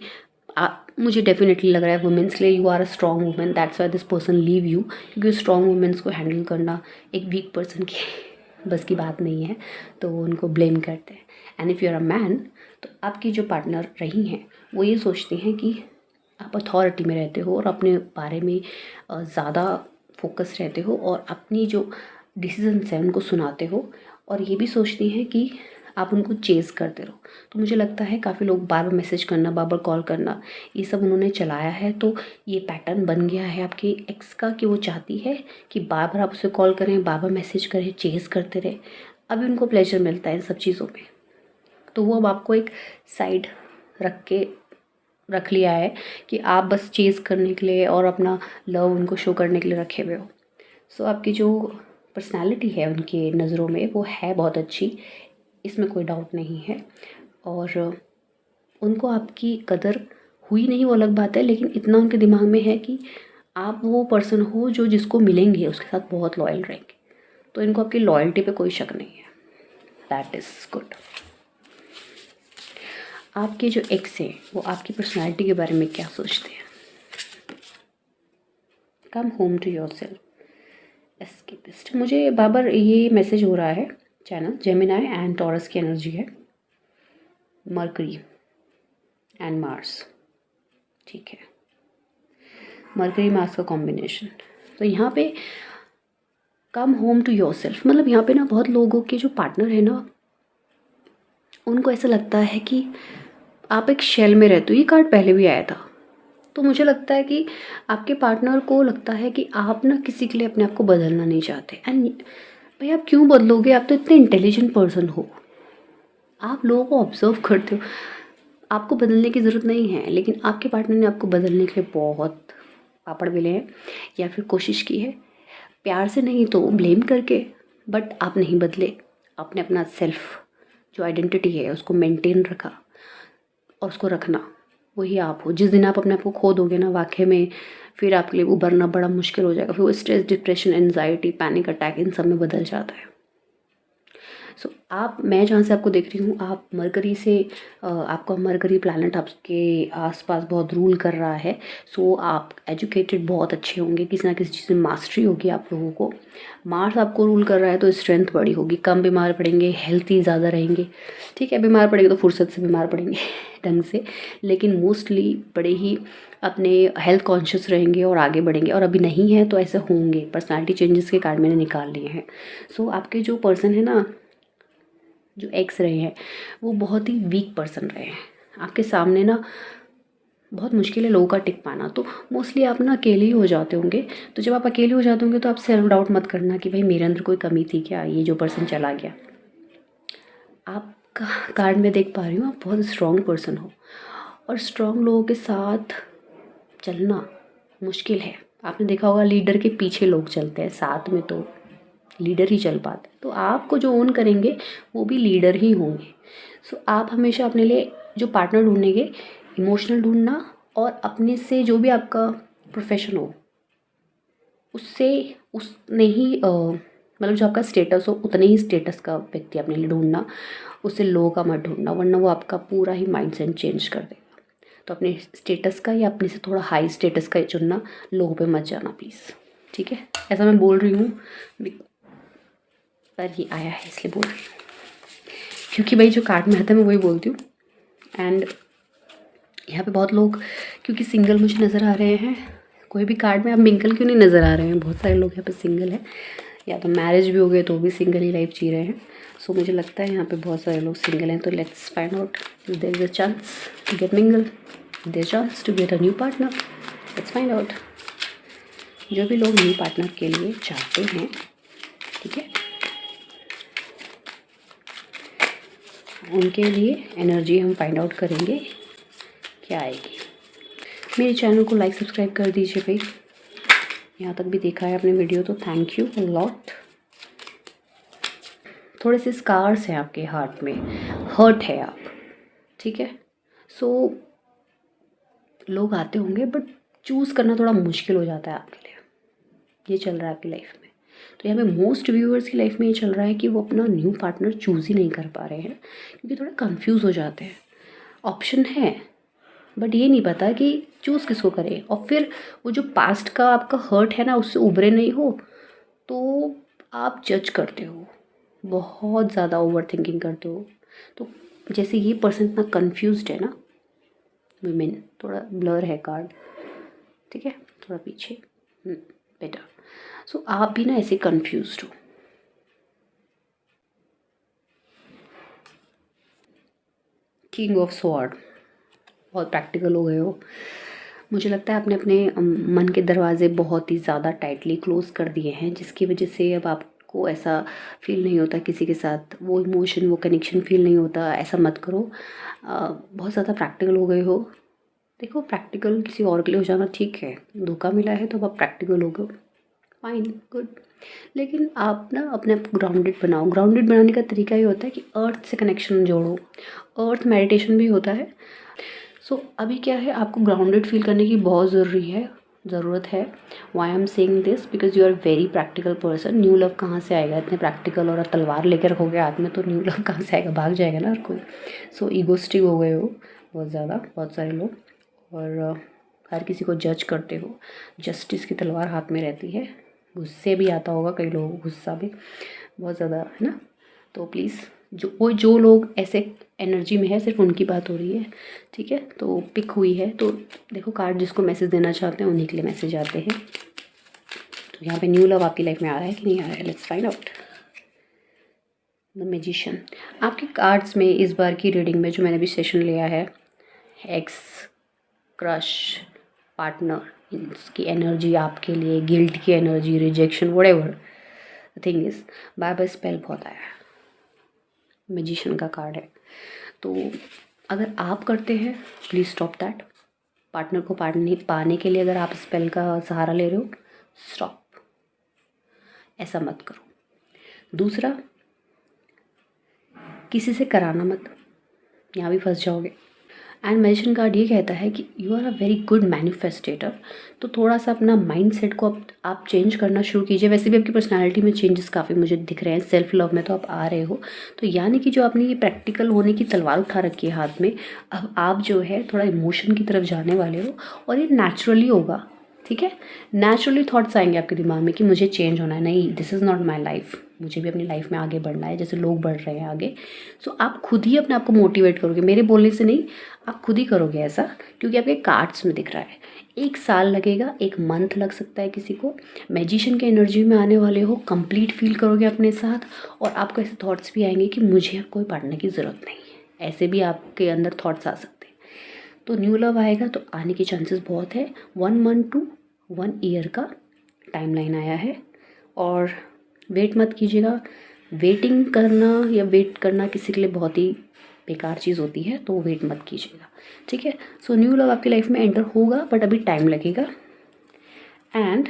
मुझे डेफिनेटली लग रहा है वुमेंस के लिए you are a strong women, that's why this person leave you. क्योंकि स्ट्रॉन्ग वुमेंस को हैंडल करना एक वीक पर्सन की बस की बात नहीं है, तो वो उनको ब्लेम करते हैं। And if you are a man, तो आपकी जो पार्टनर रही हैं वो ये सोचती हैं कि आप अथॉरिटी में रहते हो और अपने बारे में ज़्यादा फोकस रहते हो और अपनी जो डिसीजंस हैं उनको सुनाते हो, और ये भी सोचती हैं कि आप उनको चेज़ करते रहो। तो मुझे लगता है काफ़ी लोग बार बार मैसेज करना, बार बार कॉल करना, ये सब उन्होंने चलाया है। तो ये पैटर्न बन गया है आपके एक्स का कि वो चाहती है कि बार बार आप उसे कॉल करें, बार बार मैसेज करें, चेज़ करते रहे। अभी उनको प्लेजर मिलता है इन सब चीज़ों में। तो वो अब आपको एक साइड रख लिया है कि आप बस चेज़ करने के लिए और अपना लव उनको शो करने के लिए रखे हुए हो। सो आपकी जो पर्सनालिटी है उनके नज़रों में वो है बहुत अच्छी, इसमें कोई डाउट नहीं है। और उनको आपकी कदर हुई नहीं वो अलग बात है, लेकिन इतना उनके दिमाग में है कि आप वो पर्सन हो जो जिसको मिलेंगे उसके साथ बहुत लॉयल रहेंगे। तो इनको आपकी लॉयल्टी पे कोई शक नहीं है। That is good. आपके जो एक्स हैं वो आपकी पर्सनैलिटी के बारे में क्या सोचते हैं। Come home to your self, escapist. मुझे बाबर ये मैसेज हो रहा है, चैनल जेमिनाई एंड टॉरस की एनर्जी है, मरकरी एंड मार्स। ठीक है, मरकरी मार्स का कॉम्बिनेशन। तो यहाँ पे come home to your self, मतलब यहाँ पे ना बहुत लोगों के जो पार्टनर है ना उनको ऐसा लगता है कि आप एक शेल में रहते हो। ये कार्ड पहले भी आया था। तो मुझे लगता है कि आपके पार्टनर को लगता है कि आप ना किसी के लिए अपने आप को बदलना नहीं चाहते। एंड भाई आप क्यों बदलोगे, आप तो इतने इंटेलिजेंट पर्सन हो, आप लोगों को ऑब्जर्व करते हो, आपको बदलने की ज़रूरत नहीं है। लेकिन आपके पार्टनर ने आपको बदलने के लिए बहुत पापड़ बेले हैं या फिर कोशिश की है, प्यार से नहीं तो ब्लेम करके, बट आप नहीं बदले। आपने अपना सेल्फ जो आइडेंटिटी है उसको मेंटेन रखा, और उसको रखना वही आप हो। जिस दिन आप अपने आप को खो दोगे ना वाकई में, फिर आपके लिए उभरना बड़ा मुश्किल हो जाएगा। फिर वो stress, depression, anxiety, panic attack in सब में बदल जाता है। मैं जहाँ से आपको देख रही हूँ, आप मरकरी से आपका मरकरी प्लैनेट आपके आसपास बहुत रूल कर रहा है। सो आप एजुकेटेड बहुत अच्छे होंगे, किसी ना किसी चीज़ में मास्टरी होगी आप लोगों को। मार्स आपको रूल कर रहा है तो स्ट्रेंथ बड़ी होगी, कम बीमार पड़ेंगे, हेल्थी ज़्यादा रहेंगे। ठीक है, बीमार पड़ेंगे तो फुर्सत से बीमार पड़ेंगे ढंग से, लेकिन मोस्टली बड़े ही अपने हेल्थ कॉन्शियस रहेंगे और आगे बढ़ेंगे। और अभी नहीं है तो ऐसे होंगे, पर्सनालिटी चेंजेस के कार्ड मैंने निकाल लिए हैं। आपके जो पर्सन है ना, जो एक्स रहे हैं, वो बहुत ही वीक पर्सन रहे हैं आपके सामने ना। बहुत मुश्किल है लोगों का टिक पाना। तो मोस्टली आप ना अकेले ही हो जाते होंगे। तो जब आप अकेले हो जाते होंगे तो आप सेल्फ डाउट मत करना कि भाई मेरे अंदर कोई कमी थी क्या, ये जो पर्सन चला गया। आपका कार्ड में देख पा रही हूँ, आप बहुत स्ट्रॉन्ग पर्सन हो, और स्ट्रॉन्ग लोगों के साथ चलना मुश्किल है। आपने देखा होगा लीडर के पीछे लोग चलते हैं, साथ में तो लीडर ही चल पाता है। तो आपको जो ओन करेंगे वो भी लीडर ही होंगे। आप हमेशा अपने लिए जो पार्टनर ढूंढेंगे, इमोशनल ढूंढना, और अपने से जो भी आपका प्रोफेशन हो उससे उसने ही मतलब जो आपका स्टेटस हो उतने ही स्टेटस का व्यक्ति अपने लिए ढूंढना, उससे लो का मत ढूंढना, वरना वो आपका पूरा ही माइंड सेट चेंज कर देगा। तो अपने स्टेटस का या अपने से थोड़ा हाई स्टेटस का चुनना, लो पे मत जाना प्लीज़। ठीक है, ऐसा मैं बोल रही हूँ पर ये आया है इसलिए बोल रही हूँ, क्योंकि भाई जो कार्ड में आता है मैं वही बोलती हूँ। एंड यहाँ पे बहुत लोग क्योंकि सिंगल मुझे नज़र आ रहे हैं। कोई भी कार्ड में आप मिंगल क्यों नहीं नज़र आ रहे हैं? बहुत सारे लोग यहाँ पे सिंगल हैं, या तो मैरिज भी हो गए तो भी सिंगल ही लाइफ जी रहे हैं। मुझे लगता है यहाँ पे बहुत सारे लोग सिंगल हैं। तो let's find out, there is a chance to get mingle, there chance to get a new partner. Let's find out. जो भी लोग न्यू पार्टनर के लिए चाहते हैं, ठीक है, उनके लिए एनर्जी हम फाइंड आउट करेंगे क्या आएगी। मेरे चैनल को लाइक सब्सक्राइब कर दीजिए भाई, यहाँ तक भी देखा है आपने वीडियो तो थैंक यू अ लॉट। थोड़े से स्कार्स हैं आपके हार्ट में, हर्ट है आप, ठीक है। लोग आते होंगे बट चूज़ करना थोड़ा मुश्किल हो जाता है आपके लिए, ये चल रहा है आपकी लाइफ में। तो यहाँ पे मोस्ट व्यूअर्स की लाइफ में ये चल रहा है कि वो अपना न्यू पार्टनर चूज़ ही नहीं कर पा रहे हैं, क्योंकि थोड़ा कंफ्यूज हो जाते हैं। ऑप्शन है बट ये नहीं पता कि चूज़ किसको करें, और फिर वो जो पास्ट का आपका हर्ट है ना, उससे उभरे नहीं हो तो आप जज करते हो, बहुत ज़्यादा ओवर थिंकिंग करते हो। तो जैसे ये पर्सन इतना कन्फ्यूज्ड है ना, विमेन थोड़ा ब्लर है कार्ड, ठीक है, थोड़ा पीछे बेटर। आप भी ना ऐसे कन्फ्यूज्ड हो। किंग ऑफ स्वॉर्ड, बहुत प्रैक्टिकल हो गए हो। मुझे लगता है आपने अपने मन के दरवाजे बहुत ही ज़्यादा टाइटली क्लोज़ कर दिए हैं, जिसकी वजह से अब आपको ऐसा फील नहीं होता किसी के साथ, वो इमोशन वो कनेक्शन फील नहीं होता। ऐसा मत करो, बहुत ज़्यादा प्रैक्टिकल हो गए हो। देखो, प्रैक्टिकल किसी और के लिए हो जाना ठीक है, धोखा मिला है तो अब आप प्रैक्टिकल हो गए, फाइन, गुड। लेकिन आप ना अपने आप को ग्राउंडेड बनाओ। ग्राउंडेड बनाने का तरीका ये होता है कि अर्थ से कनेक्शन जोड़ो, अर्थ मेडिटेशन भी होता है। अभी क्या है, आपको ग्राउंडेड फील करने की बहुत ज़रूरत है। Why am saying this because you are very practical person. New love कहाँ से आएगा इतने प्रैक्टिकल, और तलवार लेकर रखोगे हाथ में तो न्यू लव कहाँ से आएगा, भाग जाएगा ना हर कोई। ईगोस्टिक हो गए हो बहुत ज़्यादा, बहुत सारे लोग, और हर किसी को जज करते हो। जस्टिस की तलवार हाथ में रहती है, गुस्से भी आता होगा कई लोगों को, गुस्सा भी बहुत ज़्यादा है ना। तो प्लीज़ जो लोग ऐसे एनर्जी में है, सिर्फ उनकी बात हो रही है, ठीक है। तो पिक हुई है तो देखो, कार्ड जिसको मैसेज देना चाहते हैं उन्हीं के लिए मैसेज आते हैं। तो यहाँ पे न्यू लव आपकी लाइफ में आ रहा है कि नहीं आ रहा है, let's find out. The magician, आपके कार्ड्स में इस बार की रीडिंग में जो मैंने भी सेशन लिया है, एक्स, क्रश, पार्टनर, इसकी एनर्जी आपके लिए, गिल्ट की energy, rejection, whatever the thing is, bye bye spell बहुत आया है। मैजिशियन का कार्ड है। तो अगर आप करते हैं प्लीज़ स्टॉप दैट। पार्टनर को पाने के लिए अगर आप स्पेल का सहारा ले रहे हो, स्टॉप, ऐसा मत करो। दूसरा, किसी से कराना मत, यहाँ भी फंस जाओगे। एंड मैजिशियन कार्ड ये कहता है कि you are a very good manifestator. तो थोड़ा सा अपना माइंड सेट को आप चेंज करना शुरू कीजिए। वैसे भी आपकी पर्सनालिटी में चेंजेस काफ़ी मुझे दिख रहे हैं, सेल्फ लव में तो आप आ रहे हो। तो यानी कि जो आपने ये प्रैक्टिकल होने की तलवार उठा रखी है हाथ में, अब आप जो है थोड़ा इमोशन की तरफ जाने वाले हो और ये नेचुरली होगा। ठीक है, नेचुरली थॉट्स आएंगे आपके दिमाग में कि मुझे चेंज होना है, नहीं this is not my life, मुझे भी अपनी लाइफ में आगे बढ़ना है जैसे लोग बढ़ रहे हैं आगे। सो आप खुद ही अपने आप को मोटिवेट करोगे, मेरे बोलने से नहीं, आप खुद ही करोगे ऐसा, क्योंकि आपके कार्ड्स में दिख रहा है। 1 साल लगेगा, 1 मंथ लग सकता है किसी को। मैजिशियन के एनर्जी में आने वाले हो, कंप्लीट फील करोगे अपने साथ, और आपको ऐसे थॉट्स भी आएंगे कि मुझे अब कोई पढ़ने की ज़रूरत नहीं है। ऐसे भी आपके अंदर थॉट्स आ सकते हैं। तो न्यू लव आएगा तो आने के चांसेस बहुत है। 1 मंथ टू 1 ईयर का टाइमलाइन आया है, और वेट मत कीजिएगा। वेटिंग करना या वेट करना किसी के लिए बहुत ही बेकार चीज़ होती है, तो वेट मत कीजिएगा। ठीक है, सो न्यू लव आपकी लाइफ में एंटर होगा, बट अभी टाइम लगेगा। एंड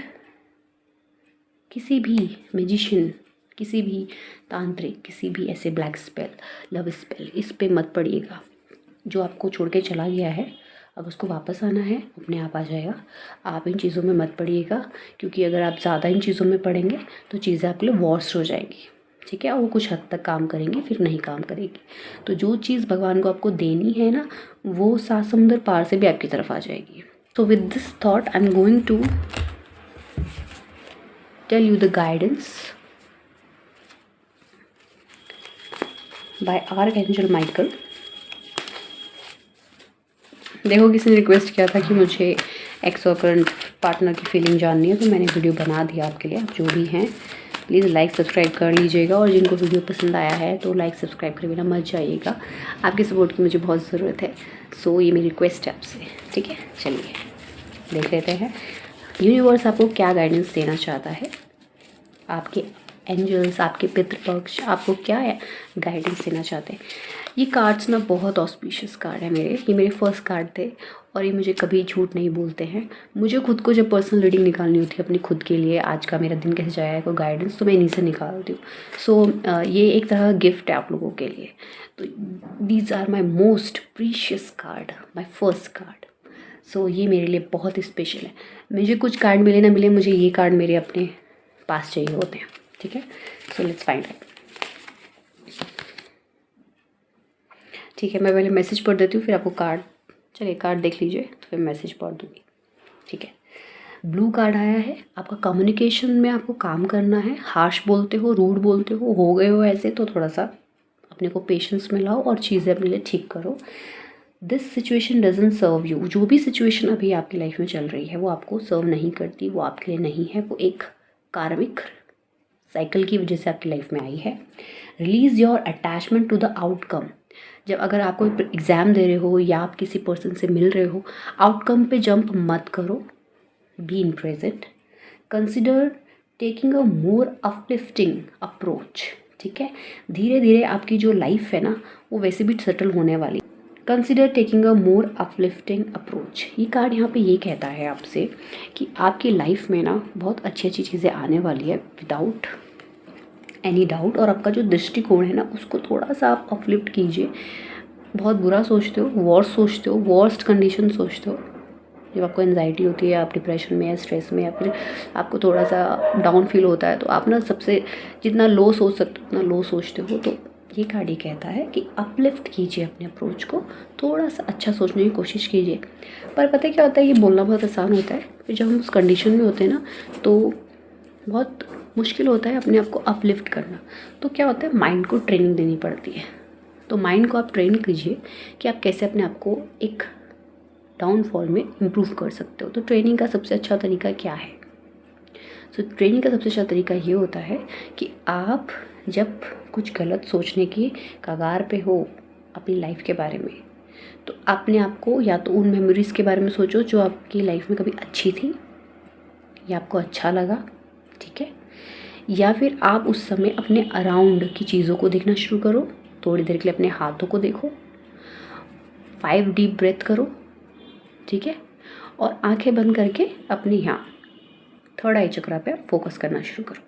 किसी भी मैजिशियन, किसी भी तांत्रिक, किसी भी ऐसे ब्लैक स्पेल, लव स्पेल, इस पे मत पड़िएगा। जो आपको छोड़ के चला गया है, अब उसको वापस आना है, अपने आप आ जाएगा। आप इन चीज़ों में मत पड़िएगा, क्योंकि अगर आप ज़्यादा इन चीज़ों में पड़ेंगे तो चीज़ें आपके लिए वर्स्ट हो जाएंगी। ठीक है, और वो कुछ हद तक काम करेंगी, फिर नहीं काम करेगी। तो जो चीज़ भगवान को आपको देनी है ना, वो 7 समुंदर पार से भी आपकी तरफ आ जाएगी। तो with this thought I am going to tell you the guidance by archangel Michael. देखो, किसी ने रिक्वेस्ट किया था कि मुझे एक्स और करंट पार्टनर की फीलिंग जाननी है, तो मैंने वीडियो बना दिया आपके लिए। आप जो भी हैं प्लीज़ लाइक सब्सक्राइब कर लीजिएगा, और जिनको वीडियो पसंद आया है तो लाइक सब्सक्राइब करे बिना मत जाइएगा। आपकी सपोर्ट की मुझे बहुत ज़रूरत है। सो ये मेरी रिक्वेस्ट है आपसे। ठीक है, चलिए देख लेते हैं यूनिवर्स आपको क्या गाइडेंस देना चाहता है। आपके एंजल्स, आपके पितृपक्ष आपको क्या गाइडेंस देना चाहते हैं। ये कार्ड्स ना बहुत ऑस्पिशियस कार्ड है मेरे, ये मेरे फर्स्ट कार्ड थे, और ये मुझे कभी झूठ नहीं बोलते हैं। मुझे खुद को जब पर्सनल रीडिंग निकालनी होती है अपनी खुद के लिए, आज का मेरा दिन कैसे जाया है, कोई गाइडेंस, तो मैं इन्हीं से निकालती हूँ। सो ये एक तरह गिफ्ट है आप लोगों के लिए। तो these are my most precious card, my first card. So ये मेरे लिए बहुत स्पेशल है। मुझे कुछ कार्ड मिले ना मिले, मुझे ये कार्ड मेरे अपने पास चाहिए होते हैं। ठीक है, सो लेट्स फाइंड आउट। ठीक है, मैं पहले मैसेज पढ़ देती हूँ, फिर आपको कार्ड, चलिए कार्ड देख लीजिए तो फिर मैसेज पढ़ दूँगी। ठीक है, ब्लू कार्ड आया है। आपका कम्युनिकेशन में आपको काम करना है। हार्श बोलते हो, रूड बोलते हो गए हो ऐसे, तो थोड़ा सा अपने को पेशेंस में लाओ और चीज़ें अपने लिए ठीक करो। This situation doesn't serve you. जो भी सिचुएशन अभी आपकी लाइफ में चल रही है वो आपको सर्व नहीं करती, वो आपके लिए नहीं है, वो एक कार्मिक साइकिल की वजह से आपकी लाइफ में आई है। Release your attachment to the outcome. जब अगर आप कोई एग्ज़ाम दे रहे हो या आप किसी पर्सन से मिल रहे हो, आउटकम पे जंप मत करो, be in present. Consider taking a more uplifting approach. ठीक है, धीरे धीरे आपकी जो लाइफ है ना, वो वैसे भी सेटल होने वाली। Consider taking a more uplifting approach. ये कार्ड यहाँ पे ये कहता है आपसे कि आपकी लाइफ में ना बहुत अच्छी अच्छी चीज़ें आने वाली है विदाउट एनी डाउट। और आपका जो दृष्टिकोण है ना, उसको थोड़ा सा आप अपलिफ्ट कीजिए। बहुत बुरा सोचते हो, वर्स्ट सोचते हो, वर्स्ट कंडीशन सोचते हो, जब आपको एंजाइटी होती है, आप डिप्रेशन में या स्ट्रेस में, या फिर आपको थोड़ा सा डाउन फील होता है, तो आप ना सबसे जितना लो सोच सकते हो उतना लो सोचते हो। तो ये कार्ड ये कहता है कि अपलिफ्ट कीजिए अपने अप्रोच को, थोड़ा सा अच्छा सोचने की कोशिश कीजिए। पर पता है क्या होता है, ये बोलना बहुत आसान होता है, फिर जब हम उस कंडीशन में होते हैं ना, तो बहुत मुश्किल होता है अपने आप को अपलिफ्ट करना। तो क्या होता है, माइंड को ट्रेनिंग देनी पड़ती है। तो माइंड को आप ट्रेन कीजिए कि आप कैसे अपने आप को एक डाउनफॉल में इम्प्रूव कर सकते हो। तो ट्रेनिंग का सबसे अच्छा तरीका क्या है? तो ट्रेनिंग का सबसे अच्छा तरीका ये होता है कि आप जब कुछ गलत सोचने की कगार पे हो अपनी लाइफ के बारे में, तो अपने आप को या तो उन मेमोरीज़ के बारे में सोचो जो आपकी लाइफ में कभी अच्छी थी या आपको अच्छा लगा। ठीक है, या फिर आप उस समय अपने अराउंड की चीज़ों को देखना शुरू करो। थोड़ी देर के लिए अपने हाथों को देखो, 5 डीप ब्रेथ करो। ठीक है, और आंखें बंद करके अपने यहाँ थर्ड आई चक्रा पे फोकस करना शुरू करो।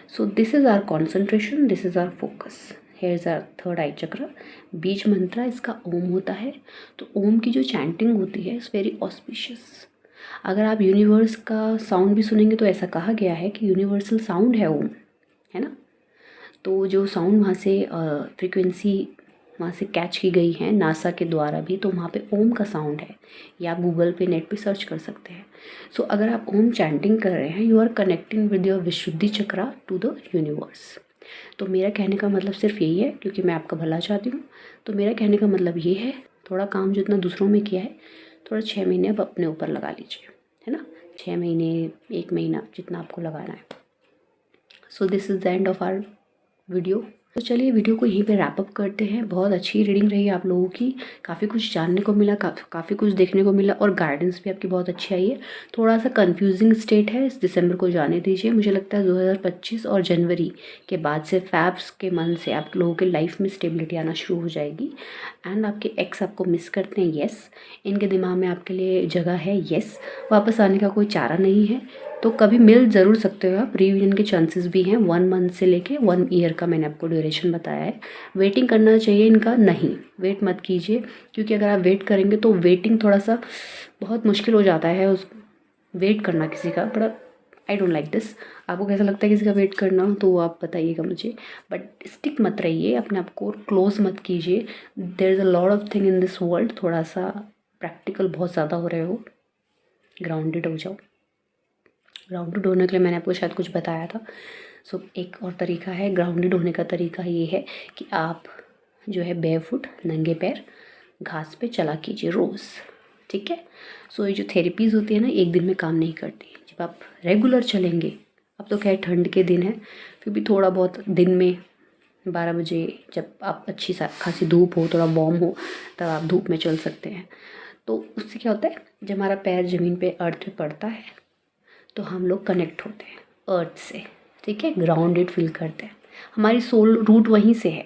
So this is our concentration, this is our focus. Here is our third eye chakra. बीज मंत्रा इसका ओम होता है। तो ओम की जो चैंटिंग होती है इट्स वेरी ऑस्पिशियस। अगर आप यूनिवर्स का साउंड भी सुनेंगे तो ऐसा कहा गया है कि यूनिवर्सल साउंड है ओम, है ना। तो जो साउंड वहाँ से फ्रिक्वेंसी वहाँ से कैच की गई है नासा के द्वारा भी, तो वहाँ पे ओम का साउंड है। या आप गूगल पे नेट पे सर्च कर सकते हैं। सो अगर आप ओम चैंटिंग कर रहे हैं, you are connecting with your Vishuddhi chakra to the universe. तो मेरा कहने का मतलब सिर्फ यही है, क्योंकि मैं आपका भला चाहती हूँ। तो मेरा कहने का मतलब ये है, थोड़ा काम जितना दूसरों में किया है, थोड़ा 6 महीने अब अपने ऊपर लगा लीजिए, है ना। 6 महीने, 1 महीना, जितना आपको लगाना है। So this is the end of our video. तो चलिए वीडियो को यहीं पे रैप अप करते हैं। बहुत अच्छी रीडिंग रही आप लोगों की, काफ़ी कुछ जानने को मिला, काफ़ी कुछ देखने को मिला, और गाइडेंस भी आपकी बहुत अच्छी आई है। थोड़ा सा कंफ्यूजिंग स्टेट है, इस दिसंबर को जाने दीजिए। मुझे लगता है 2025 और जनवरी के बाद से, फैब्स के मंथ से आप लोगों के लाइफ में स्टेबिलिटी आना शुरू हो जाएगी। एंड आपके एक्स आपको मिस करते हैं, येस। इनके दिमाग में आपके लिए जगह है, येस। वापस आने का कोई चारा नहीं है। तो कभी मिल ज़रूर सकते हो आप, रीयूनियन के चांसेस भी हैं। 1 मंथ से लेके 1 ईयर का मैंने आपको ड्यूरेशन बताया है। वेटिंग करना चाहिए इनका, नहीं वेट मत कीजिए, क्योंकि अगर आप वेट करेंगे तो वेटिंग थोड़ा सा बहुत मुश्किल हो जाता है उस वेट करना किसी का। बड़ा आई डोंट लाइक दिस। आपको कैसा लगता है किसी का वेट करना, तो आप बताइएगा मुझे। बट स्टिक मत रहिए, अपने आप को क्लोज मत कीजिए। There is a lot of thing in this world. थोड़ा सा प्रैक्टिकल बहुत ज़्यादा हो रहे हो, ग्राउंडेड हो जाओ। ग्राउंडेड होने के लिए मैंने आपको शायद कुछ बताया था। सो एक और तरीका है ग्राउंडेड होने का, तरीका ये है कि आप जो है बेयरफुट, नंगे पैर घास पे चला कीजिए रोज़, ठीक है। सो ये जो थेरेपीज़ होती है ना, एक दिन में काम नहीं करती। जब आप रेगुलर चलेंगे, अब तो खैर ठंड के दिन है, फिर भी थोड़ा बहुत दिन में 12 बजे जब आप अच्छी खासी धूप हो, थोड़ा वार्म हो, तब आप धूप में चल सकते हैं। तो उससे क्या होता है, जब हमारा पैर ज़मीन पे अर्थ पे पड़ता है तो हम लोग कनेक्ट होते हैं अर्थ से, ठीक है, ग्राउंडेड फील करते हैं। हमारी सोल रूट वहीं से है,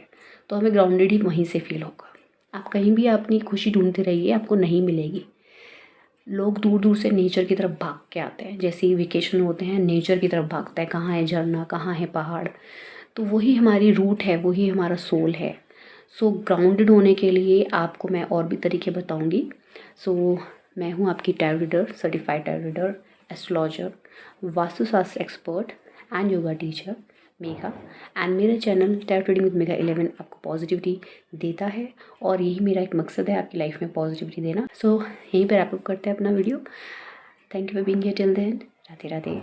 तो हमें ग्राउंडेड ही वहीं से फील होगा। आप कहीं भी अपनी खुशी ढूंढते रहिए, आपको नहीं मिलेगी। लोग दूर दूर से नेचर की तरफ भाग के आते हैं, जैसे ही वेकेशन होते हैं नेचर की तरफ भागता है, कहाँ है झरना, कहाँ है पहाड़। तो वही हमारी रूट है, वही हमारा सोल है। सो ग्राउंडेड होने के लिए आपको मैं और भी तरीके बताऊंगी। सो मैं हूँ आपकी tarot reader, certified tarot reader, astrologer, Vastushastra expert and yoga teacher Megha. And मेरा channel tarot reading with Megha 11 आपको पॉजिटिविटी देता है, और यही मेरा एक मकसद है आपकी लाइफ में पॉजिटिविटी देना। सो यहीं पर रैप अप करते हैं अपना video. Thank you for being here till then. Radhe Radhe.